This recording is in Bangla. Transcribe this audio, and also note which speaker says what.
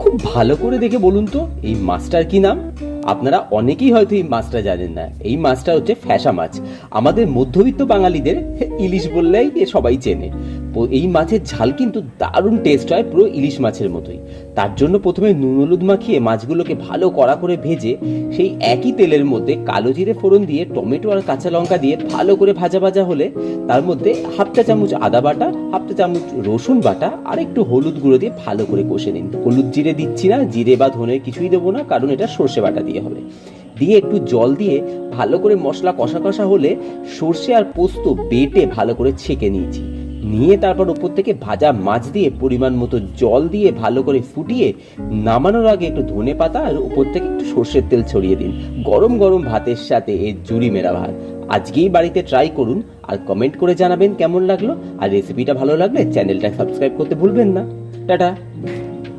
Speaker 1: খুব ভালো করে দেখে বলুন তো এই মাছটার কি নাম? আপনারা অনেকেই হয়তো এই মাছটা জানেন না। এই মাছটা হচ্ছে ফ্যাসা মাছ। আমাদের মধ্যবিত্ত বাঙালিদের ইলিশ বললেই সবাই চেনে। এই মাছের ঝাল কিন্তু দারুণ টেস্ট হয়, পুরো ইলিশ মাছের মতোই। তার জন্য প্রথমে নুন হলুদ মাখিয়ে মাছগুলোকে ভালো কড়া করে ভেজে সেই একই তেলের মধ্যে কালো জিরে ফোড়ন দিয়ে টমেটো আর কাঁচা লঙ্কা দিয়ে ভালো করে ভাজা ভাজা হলে তার মধ্যে হাফ চা চামচ আদা বাটা, হাফ চা চামচ রসুন বাটা আর একটু হলুদ গুঁড়ো দিয়ে ভালো করে কষে নিন। হলুদ জিরে দিচ্ছি না, জিরে বা ধনে কিছুই দেবো না, কারণ এটা সর্ষে বাটা দিয়ে হবে। দিয়ে একটু জল দিয়ে ভালো করে মশলা কষা কষা হলে সর্ষে আর পোস্ত বেটে ভালো করে ছেঁকে নিয়েছি, নিয়ে তারপর উপর থেকে ভাজা মাছ দিয়ে পরিমাণ মতো জল দিয়ে ভালো করে ফুটিয়ে নামানোর আগে একটু ধনে পাতা আর উপর থেকে একটু সর্ষের তেল ছড়িয়ে দিন। গরম গরম ভাতের সাথে এর জুড়ি মেরা ভাত। আজকেই বাড়িতে ট্রাই করুন আর কমেন্ট করে জানাবেন কেমন লাগলো। আর রেসিপিটা ভালো লাগলে চ্যানেলটা সাবস্ক্রাইব করতে ভুলবেন না। টাটা।